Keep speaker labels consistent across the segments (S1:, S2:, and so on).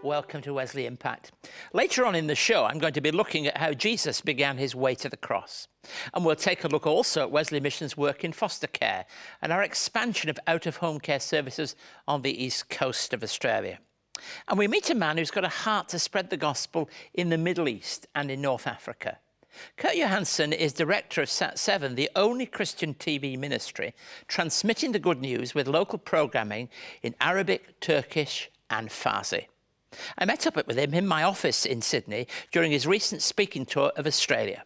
S1: Welcome to Wesley Impact. Later on in the show, I'm going to be looking at how Jesus began his way to the cross. And we'll take a look also at Wesley Mission's work in foster care and our expansion of out-of-home care services on the east coast of Australia. And we meet a man who's got a heart to spread the gospel in the Middle East and in North Africa. Kurt Johansson is director of Sat7, the only Christian TV ministry transmitting the good news with local programming in Arabic, Turkish and Farsi. I met up with him in my office in Sydney during his recent speaking tour of Australia.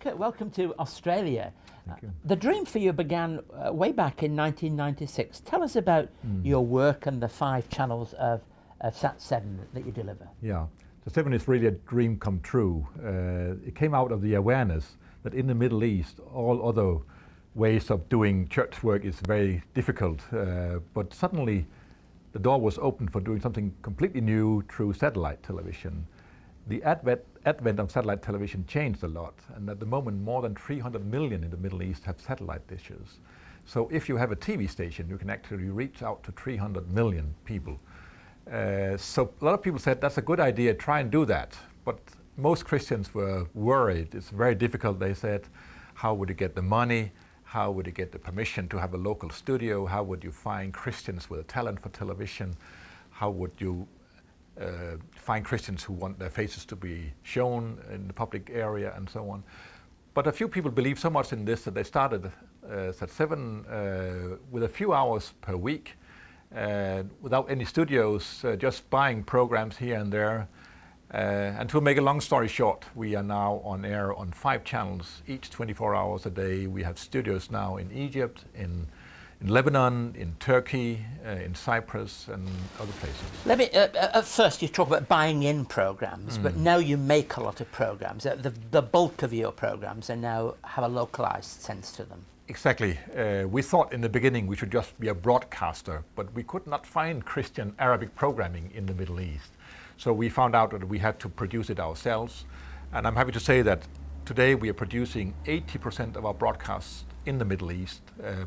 S1: Kurt, welcome to Australia.
S2: Thank you.
S1: The dream for you began way back in 1996. Tell us about your work and the 5 channels of Sat7 that you deliver.
S2: Yeah, Sat7 is really a dream come true. It came out of the awareness that in the Middle East, all other ways of doing church work is very difficult. But suddenly, the door was open for doing something completely new through satellite television. The advent of satellite television changed a lot, and at the moment more than 300 million in the Middle East have satellite dishes. So if you have a TV station, you can actually reach out to 300 million people. So a lot of people said, that's a good idea, try and do that. But most Christians were worried. It's very difficult, they said. How would you get the money? How would you get the permission to have a local studio? How would you find Christians with a talent for television? How would you find Christians who want their faces to be shown in the public area and so on? But a few people believe so much in this that they started Sat7 with a few hours per week, without any studios, just buying programs here and there. And to make a long story short, we are now on air on 5 channels, each 24 hours a day. We have studios now in Egypt, in Lebanon, in Turkey, in Cyprus and other places.
S1: Let me, at first you talk about buying in programs, but now you make a lot of programs. The bulk of your programs are now have a localized sense to them.
S2: Exactly. We thought in the beginning we should just be a broadcaster, but we could not find Christian Arabic programming in the Middle East. So we found out that we had to produce it ourselves. And I'm happy to say that today we are producing 80% of our broadcasts in the Middle East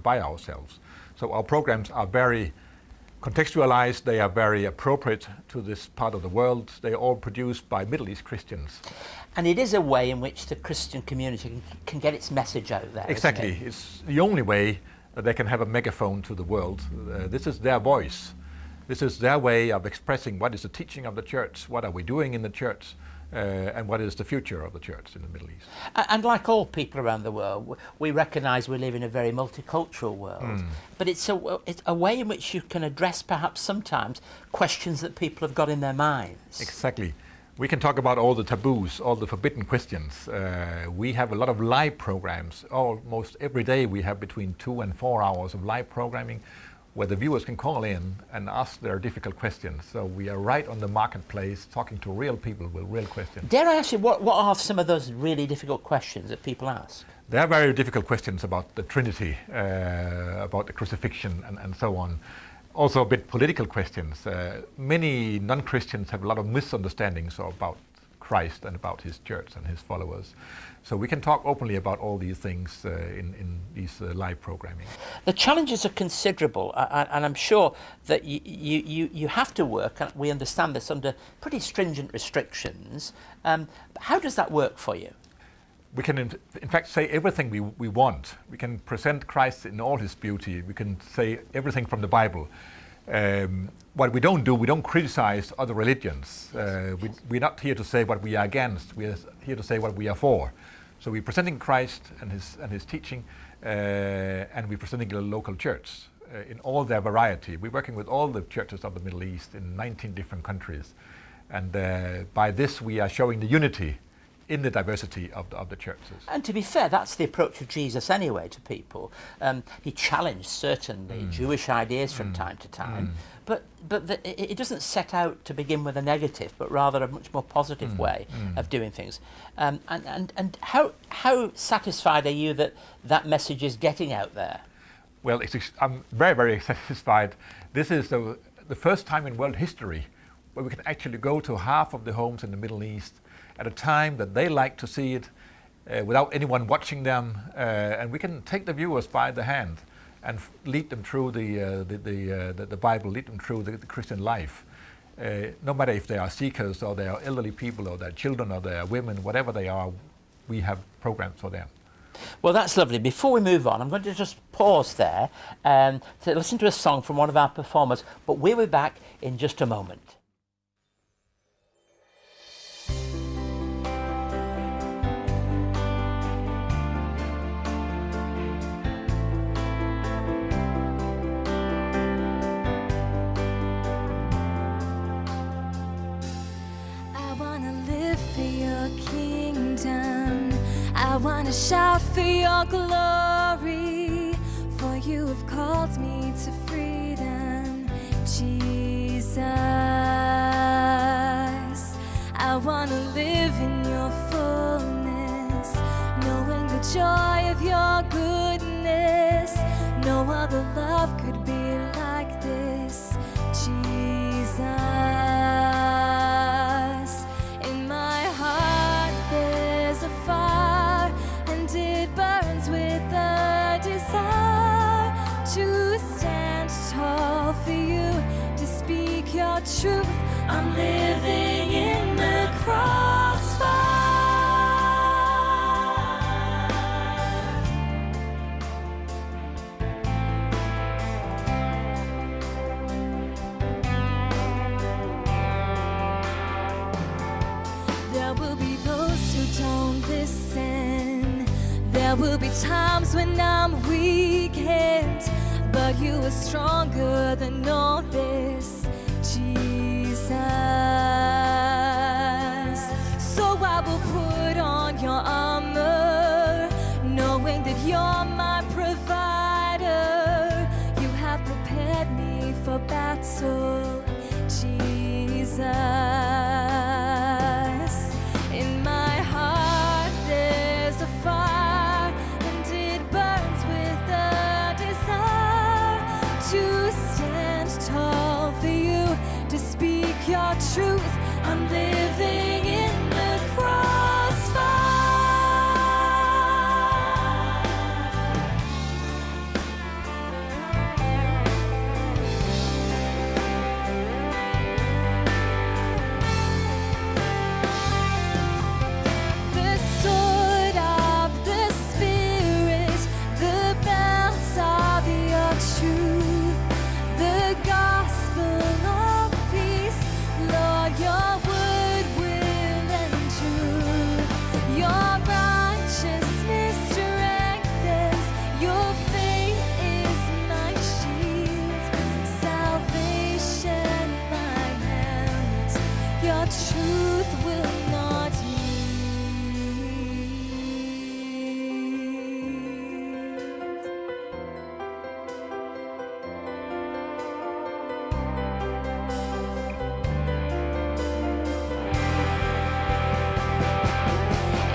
S2: by ourselves. So our programs are very contextualized, they are very appropriate to this part of the world. They are all produced by Middle East Christians.
S1: And it is a way in which the Christian community can get its message out there.
S2: Exactly.
S1: Isn't it?
S2: It's the only way that they can have a megaphone to the world. This is their voice. This is their way of expressing what is the teaching of the church, what are we doing in the church, and what is the future of the church in the Middle East.
S1: And like all people around the world, we recognise we live in a very multicultural world, but it's a way in which you can address perhaps sometimes questions that people have got in their minds.
S2: Exactly. We can talk about all the taboos, all the forbidden questions. We have a lot of live programs. Almost every day we have between 2 and 4 hours of live programming where the viewers can call in and ask their difficult questions. So we are right on the marketplace talking to real people with real questions.
S1: Dare I ask you, what are some of those really difficult questions that people ask?
S2: There are very difficult questions about the Trinity, about the crucifixion and so on. Also a bit political questions. Many non-Christians have a lot of misunderstandings about Christ and about his church and his followers. So we can talk openly about all these things in these live programming.
S1: The challenges are considerable, and I'm sure that you have to work, and we understand this, under pretty stringent restrictions. How does that work for you?
S2: We can in fact say everything we want. We can present Christ in all his beauty. We can say everything from the Bible. What we don't criticize other religions. We're not here to say what we are against. We're here to say what we are for. So we're presenting Christ and his teaching, and we're presenting the local church in all their variety. We're working with all the churches of the Middle East in 19 different countries. And by this we are showing the unity in the diversity of the churches.
S1: And to be fair, that's the approach of Jesus anyway to people. He challenged certainly Jewish ideas from time to time, but it doesn't set out to begin with a negative, but rather a much more positive way of doing things. And how satisfied are you that that message is getting out there?
S2: Well, I'm very, very satisfied. This is the first time in world history where we can actually go to half of the homes in the Middle East at a time that they like to see it, without anyone watching them, and we can take the viewers by the hand and lead them through the Bible, lead them through the Christian life. no matter if they are seekers or they are elderly people or they are children or they are women, whatever they are, we have programs for them.
S1: Well, that's lovely. Before we move on, I'm going to just pause there to listen to a song from one of our performers, but we'll be back in just a moment.
S3: I want to shout for your glory, for you have called me to freedom, Jesus. I want to live in your fullness, knowing the joy of your goodness. No other love could be like this, Jesus. In my heart there's a fire, and it burns with a desire to stand tall for you, to speak your truth. I'm living in the crossfire. There will be those who don't listen. There will be times when I'm weakened, but you are stronger than all this, Jesus. So I will put on your armor, knowing that you're my provider. You have prepared me for battle, Jesus. In my heart there's a fire, and it burns with a desire to stand tall for you, to speak your truth. I'm living in the crossfire. The sword of the Spirit, the belt of your truth, the gospel of peace. Lord, your word will endure. Your righteousness strengthens. Your faith is my shield, salvation my hand. Your truth will not yield.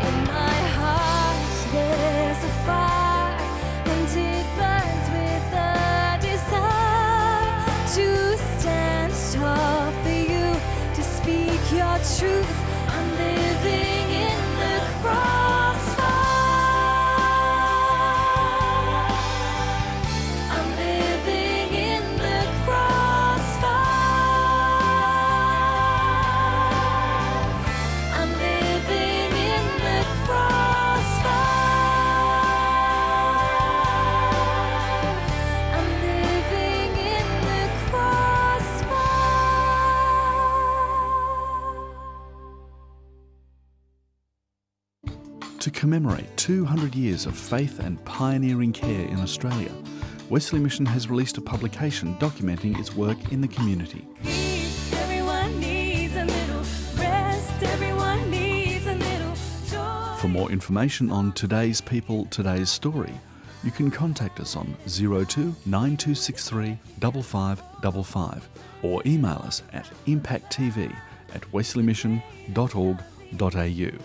S3: In my heart there's a fire, and it burns with a desire to stand tall for you, to speak your truth. I'm living in the crossfire. I'm living in the crossfire. I'm living in the crossfire. I'm living in the crossfire.
S4: To commemorate 200 years of faith and pioneering care in Australia, Wesley Mission has released a publication documenting its work in the community.
S3: Everyone needs a little rest. Everyone needs a little joy.
S4: For more information on today's people, today's story, you can contact us on 02 9263 5555 or email us at impacttv@wesleymission.org.au.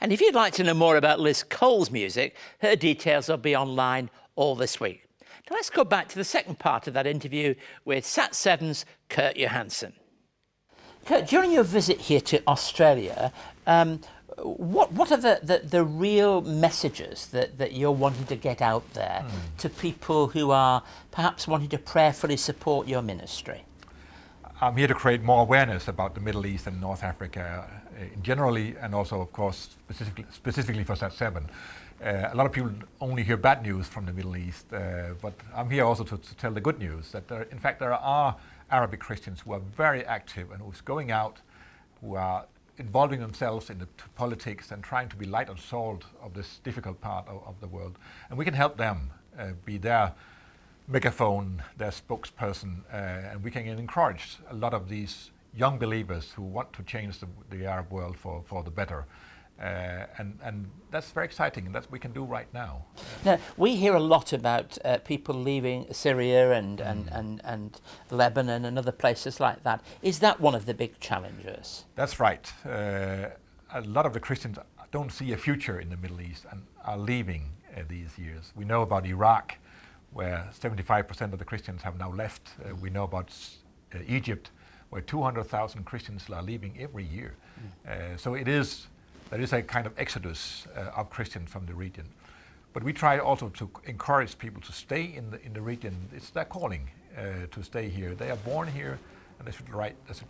S1: And if you'd like to know more about Liz Cole's music, her details will be online all this week. Now let's go back to the second part of that interview with Sat7's Kurt Johansson. Kurt, during your visit here to Australia, what are the real messages that you're wanting to get out there to people who are perhaps wanting to prayerfully support your ministry?
S2: I'm here to create more awareness about the Middle East and North Africa generally, and also, of course, specifically for SAT7. A lot of people only hear bad news from the Middle East, but I'm here also to tell the good news, that in fact there are Arabic Christians who are very active and who's going out, who are involving themselves in the politics and trying to be light and salt of this difficult part of the world. And we can help them, be their megaphone, their spokesperson, and we can encourage a lot of these young believers who want to change the Arab world for the better. And that's very exciting, and that's what we can do right now.
S1: Now, we hear a lot about people leaving Syria and Lebanon and other places like that. Is that one of the big challenges?
S2: That's right. A lot of the Christians don't see a future in the Middle East and are leaving these years. We know about Iraq, where 75% of the Christians have now left. We know about Egypt, where 200,000 Christians are leaving every year. So there is a kind of exodus of Christians from the region. But we try also to encourage people to stay in the region. It's their calling to stay here. They are born here, and they should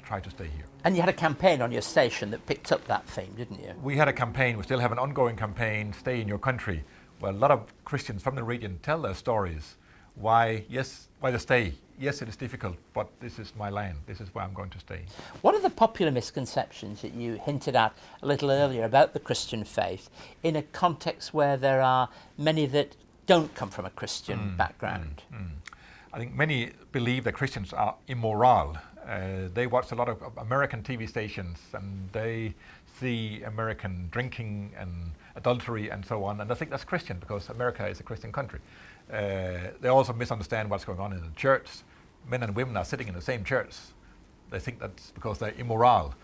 S2: try to stay here.
S1: And you had a campaign on your station that picked up that theme, didn't you?
S2: We had a campaign, we still have an ongoing campaign, Stay in Your Country, where a lot of Christians from the region tell their stories, why they stay. Yes, it is difficult, but this is my land. This is where I'm going to stay.
S1: What are the popular misconceptions that you hinted at a little earlier about the Christian faith in a context where there are many that don't come from a Christian background?
S2: I think many believe that Christians are immoral. They watch a lot of American TV stations, and they see American drinking and adultery and so on, and I think that's Christian because America is a Christian country. They also misunderstand what's going on in the church. Men and women are sitting in the same church. They think that's because they're immoral.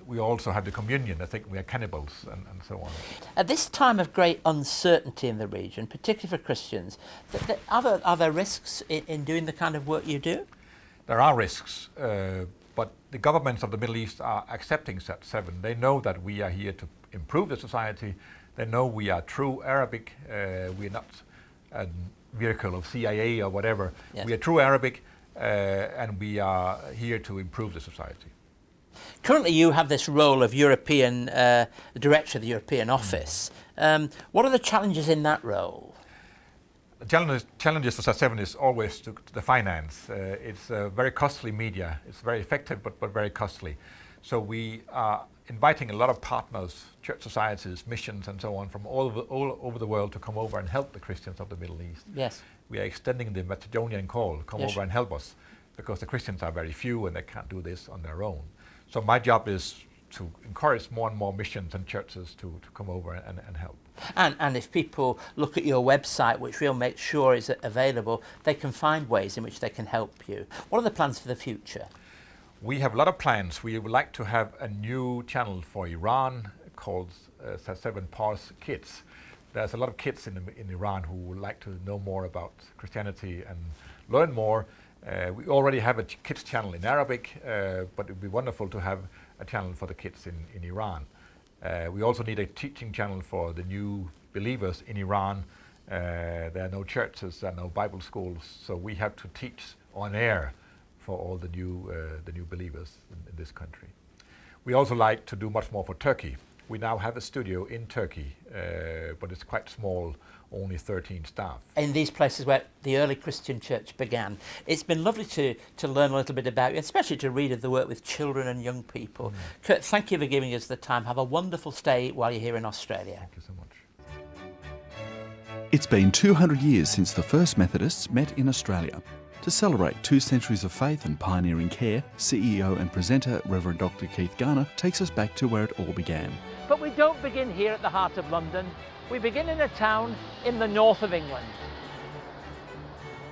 S2: We also have the communion. They think we are cannibals and so on.
S1: At this time of great uncertainty in the region, particularly for Christians, are there risks in doing the kind of work you do?
S2: There are risks, but the governments of the Middle East are accepting SAT7. They know that we are here to improve the society. They know we are true Arabic. We're not a vehicle of CIA or whatever. Yes. We are true Arabic, and we are here to improve the society.
S1: Currently you have this role of European, Director of the European Office. What are the challenges in that role?
S2: The challenges for SAT7 is always to the finance. It's a very costly media. It's very effective, but very costly. So we are inviting a lot of partners, church societies, missions and so on from all over the world to come over and help the Christians of the Middle East.
S1: Yes.
S2: We are extending the Macedonian call, come
S1: yes.
S2: over and help us, because the Christians are very few and they can't do this on their own. So my job is to encourage more and more missions and churches to come over and help.
S1: And if people look at your website, which we'll make sure is available, they can find ways in which they can help you. What are the plans for the future?
S2: We have a lot of plans. We would like to have a new channel for Iran called SAT7 Pars Kids. There's a lot of kids in Iran who would like to know more about Christianity and learn more. We already have a kids channel in Arabic, but it would be wonderful to have a channel for the kids in Iran. We also need a teaching channel for the new believers in Iran. There are no churches, there are no Bible schools, so we have to teach on air for all the new believers in this country. We also like to do much more for Turkey. We now have a studio in Turkey, but it's quite small, only 13 staff.
S1: In these places where the early Christian church began. It's been lovely to learn a little bit about you, especially to read of the work with children and young people. Kurt, thank you for giving us the time. Have a wonderful stay while you're here in Australia.
S2: Thank you so much.
S4: It's been 200 years since the first Methodists met in Australia. To celebrate 2 centuries of faith and pioneering care, CEO and presenter Reverend Dr. Keith Garner takes us back to where it all began.
S1: But we don't begin here at the heart of London. We begin in a town in the north of England.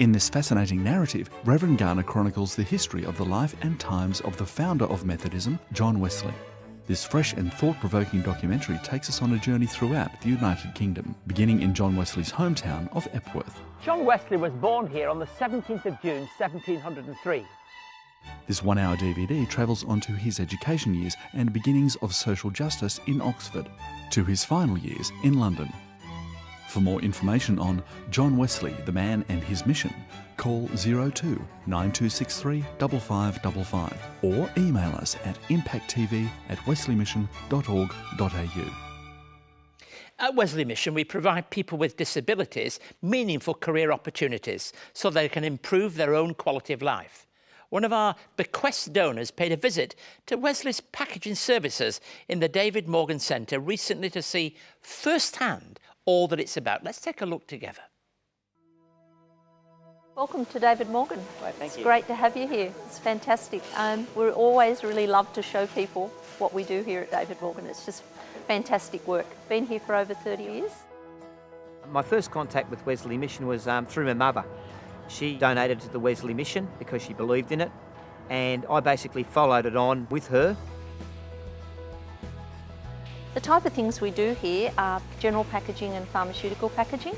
S4: In this fascinating narrative, Reverend Garner chronicles the history of the life and times of the founder of Methodism, John Wesley. This fresh and thought-provoking documentary takes us on a journey throughout the United Kingdom, beginning in John Wesley's hometown of Epworth.
S1: John Wesley was born here on the 17th of June, 1703.
S4: This 1-hour DVD travels onto his education years and beginnings of social justice in Oxford, to his final years in London. For more information on John Wesley, the man and his mission, call 02 9263 5555 or email us at impacttv@wesleymission.org.au.
S1: At Wesley Mission, we provide people with disabilities meaningful career opportunities so they can improve their own quality of life. One of our bequest donors paid a visit to Wesley's packaging services in the David Morgan Centre recently to see firsthand all that it's about. Let's take a look together.
S5: Welcome to David Morgan.
S6: Right, thank
S5: It's
S6: you.
S5: great to have you here. It's fantastic. We always really love to show people what we do here at David Morgan. It's just fantastic work. Been here for over 30 years.
S6: My first contact with Wesley Mission was through my mother. She donated to the Wesley Mission because she believed in it, and I basically followed it on with her.
S5: The type of things we do here are general packaging and pharmaceutical packaging.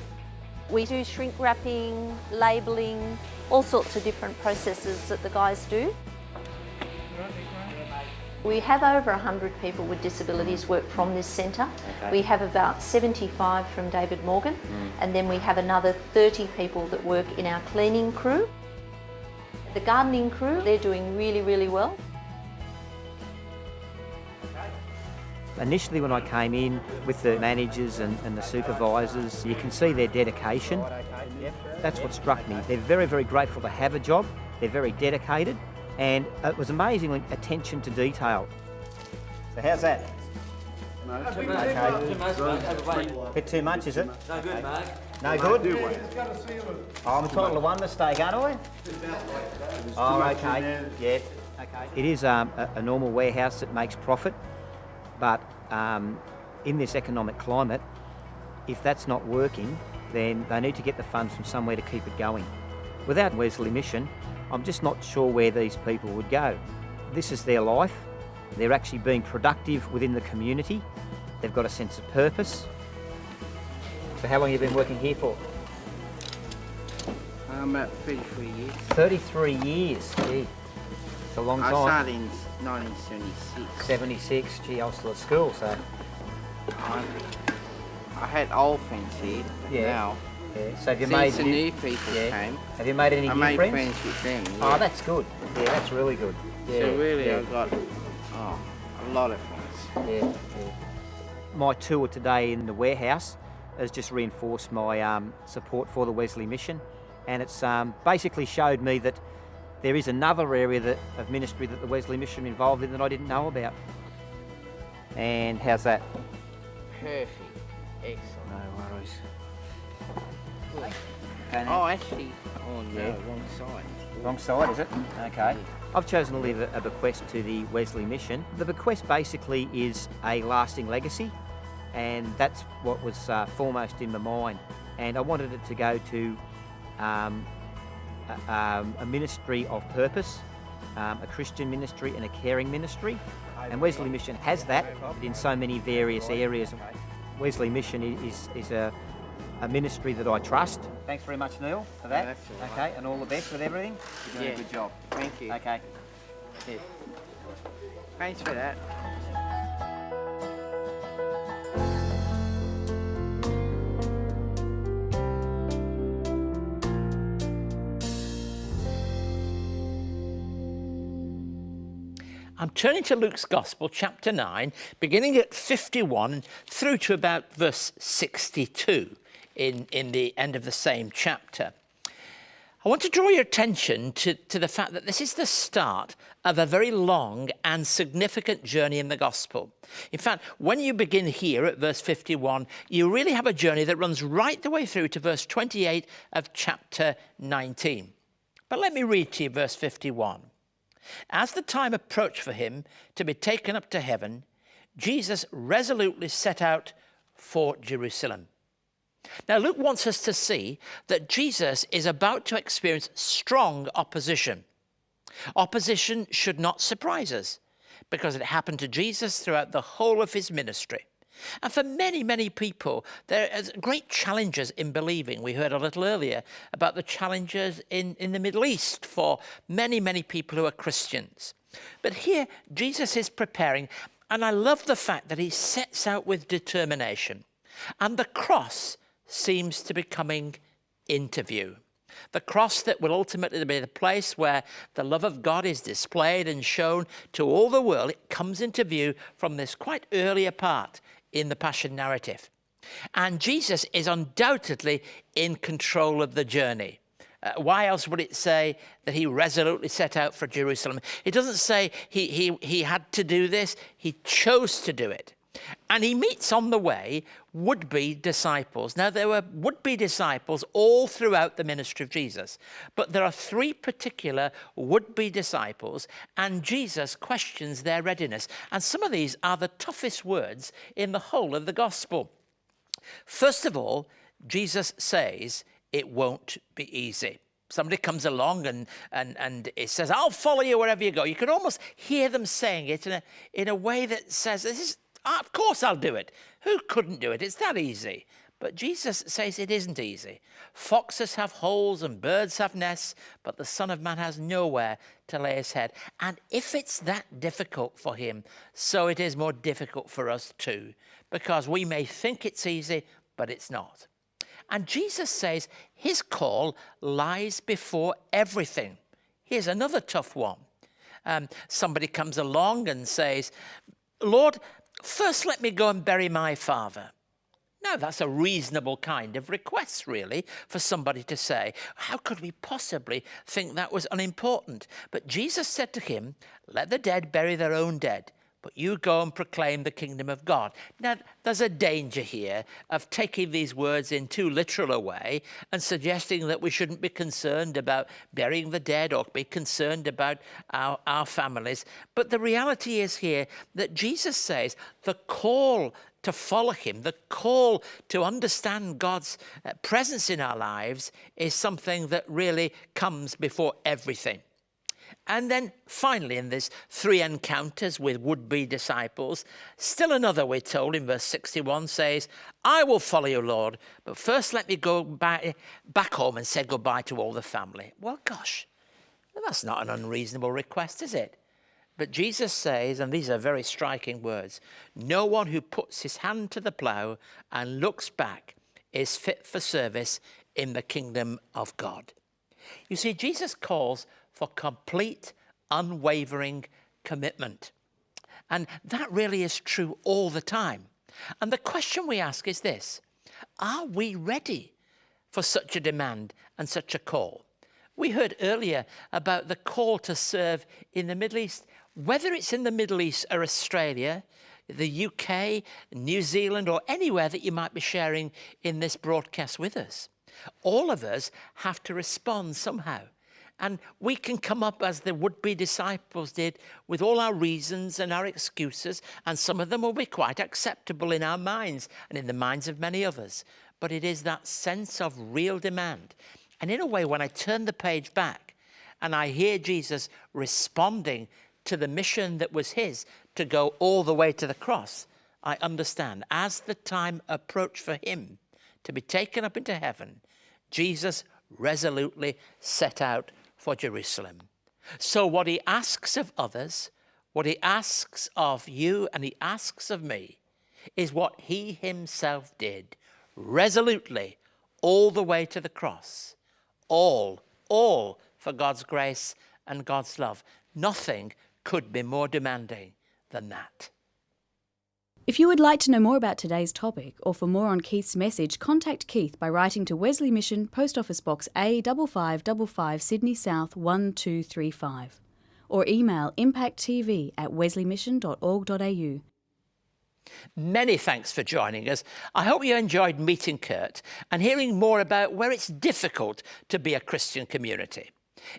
S5: We do shrink wrapping, labelling, all sorts of different processes that the guys do. We have over 100 people with disabilities work from this centre.
S6: Okay.
S5: We have about 75 from David Morgan, and then we have another 30 people that work in our cleaning crew. The gardening crew, they're doing really, really well.
S6: Initially when I came in with the managers and the supervisors, you can see their dedication. That's what struck me. They're very, very grateful to have a job. They're very dedicated, and it was amazing attention to detail. So how's that?
S7: Too much, mate.
S6: Bit too much, is it?
S7: No good, mate.
S6: No good? Oh, I'm entitled to one mistake, aren't I? Oh, okay. Yeah. Okay. It is a normal warehouse that makes profit, but in this economic climate, if that's not working, then they need to get the funds from somewhere to keep it going. Without Wesley Mission, I'm just not sure where these people would go. This is their life. They're actually being productive within the community. They've got a sense of purpose. So how long have you been working here for?
S7: About 33 years.
S6: 33 years, gee. It's a long
S7: I
S6: time.
S7: started in 1976.
S6: 76, gee, I was still at school, so.
S7: I had old friends here.
S6: Yeah.
S7: Now,
S6: Yeah. So have you
S7: since
S6: made
S7: the new people came,
S6: Have you made any
S7: I
S6: new
S7: made
S6: friends?
S7: friends with them.
S6: Oh,
S7: Yeah.
S6: that's good. Yeah, that's really good. Yeah,
S7: So really,
S6: yeah,
S7: I got a lot of friends.
S6: yeah, yeah. My tour today in the warehouse has just reinforced my support for the Wesley Mission, and it's basically showed me that there is another area of ministry that the Wesley Mission are involved in that I didn't know about. And how's that?
S7: Perfect. Excellent.
S6: No worries.
S7: Oh, actually, on the
S6: Yeah.
S7: wrong side.
S6: Wrong side, is it? Okay. I've chosen to leave a bequest to the Wesley Mission. The bequest basically is a lasting legacy, and that's what was foremost in my mind. And I wanted it to go to a ministry of purpose, a Christian ministry and a caring ministry. And Wesley Mission has that in so many various areas. Wesley Mission is a ministry that I trust. Thanks very much, Neil, for that.
S7: That's all right.
S6: Okay, and all the best with everything.
S7: You're doing a good job. Thank you.
S6: Okay. Yeah.
S7: Thanks for that.
S1: I'm turning to Luke's Gospel, chapter 9, beginning at 51 through to about verse 62 in the end of the same chapter. I want to draw your attention to the fact that this is the start of a very long and significant journey in the Gospel. In fact, when you begin here at verse 51, you really have a journey that runs right the way through to verse 28 of chapter 19. But let me read to you verse 51. As the time approached for him to be taken up to heaven, Jesus resolutely set out for Jerusalem. Now, Luke wants us to see that Jesus is about to experience strong opposition. Opposition should not surprise us because it happened to Jesus throughout the whole of his ministry. And for many, many people, there are great challenges in believing. We heard a little earlier about the challenges in the Middle East for many, many people who are Christians. But here, Jesus is preparing, and I love the fact that he sets out with determination. And the cross seems to be coming into view. The cross that will ultimately be the place where the love of God is displayed and shown to all the world, it comes into view from this quite earlier part in the Passion narrative. And Jesus is undoubtedly in control of the journey. Why else would it say that he resolutely set out for Jerusalem? It doesn't say he had to do this, he chose to do it. And he meets on the way would-be disciples. Now, there were would-be disciples all throughout the ministry of Jesus, but there are three particular would-be disciples, and Jesus questions their readiness. And some of these are the toughest words in the whole of the gospel. First of all, Jesus says it won't be easy. Somebody comes along and it says, I'll follow you wherever you go. You could almost hear them saying it in a way that says, of course I'll do it. Who couldn't do it? It's that easy. But Jesus says it isn't easy. Foxes have holes and birds have nests, but the Son of Man has nowhere to lay his head. And if it's that difficult for him, so it is more difficult for us too, because we may think it's easy, but it's not. And Jesus says his call lies before everything. Here's another tough one. Somebody comes along and says, Lord, first let me go and bury my father. Now, that's a reasonable kind of request, really, for somebody to say. How could we possibly think that was unimportant? But Jesus said to him, let the dead bury their own dead, but you go and proclaim the kingdom of God. Now, there's a danger here of taking these words in too literal a way and suggesting that we shouldn't be concerned about burying the dead or be concerned about our families. But the reality is here that Jesus says the call to follow him, the call to understand God's presence in our lives is something that really comes before everything. And then finally, in these three encounters with would-be disciples, still another, we're told in verse 61, says, I will follow you, Lord, but first let me go back home and say goodbye to all the family. Well, gosh, that's not an unreasonable request, is it? But Jesus says, and these are very striking words, no one who puts his hand to the plough and looks back is fit for service in the kingdom of God. You see, Jesus calls for complete, unwavering commitment. And that really is true all the time. And the question we ask is this: are we ready for such a demand and such a call? We heard earlier about the call to serve in the Middle East. Whether it's in the Middle East or Australia, the UK, New Zealand, or anywhere that you might be sharing in this broadcast with us, all of us have to respond somehow. And we can come up as the would-be disciples did with all our reasons and our excuses, and some of them will be quite acceptable in our minds and in the minds of many others. But it is that sense of real demand. And in a way, when I turn the page back and I hear Jesus responding to the mission that was his to go all the way to the cross, I understand as the time approached for him to be taken up into heaven, Jesus resolutely set out for Jerusalem. So what he asks of others, what he asks of you and he asks of me, is what he himself did, resolutely, all the way to the cross. All for God's grace and God's love. Nothing could be more demanding than that.
S8: If you would like to know more about today's topic or for more on Keith's message, contact Keith by writing to Wesley Mission, Post Office Box A5555, Sydney South 1235, or email impacttv@wesleymission.org.au.
S1: Many thanks for joining us. I hope you enjoyed meeting Kurt and hearing more about where it's difficult to be a Christian community.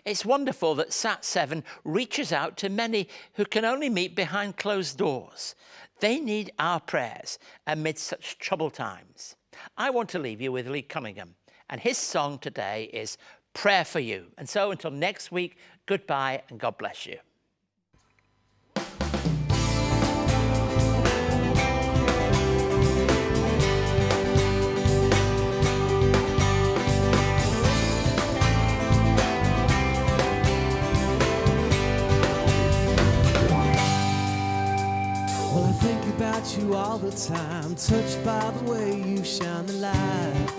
S1: It's wonderful that Sat7 reaches out to many who can only meet behind closed doors. They need our prayers amid such troubled times. I want to leave you with Lee Cunningham, and his song today is Prayer for You. And so until next week, goodbye and God bless you.
S9: Well, I think about you all the the time, touched by the way you shine the light.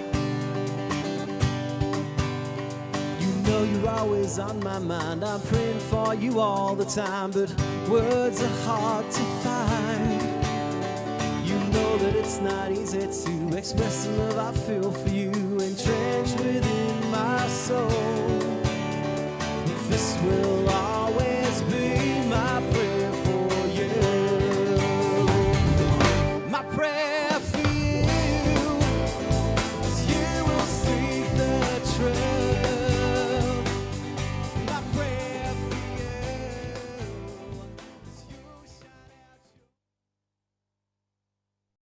S9: You know you're always on my mind, I'm praying for you all the time, but words are hard to find. You know that it's not easy to express the love I feel for you, entrenched within my soul. This will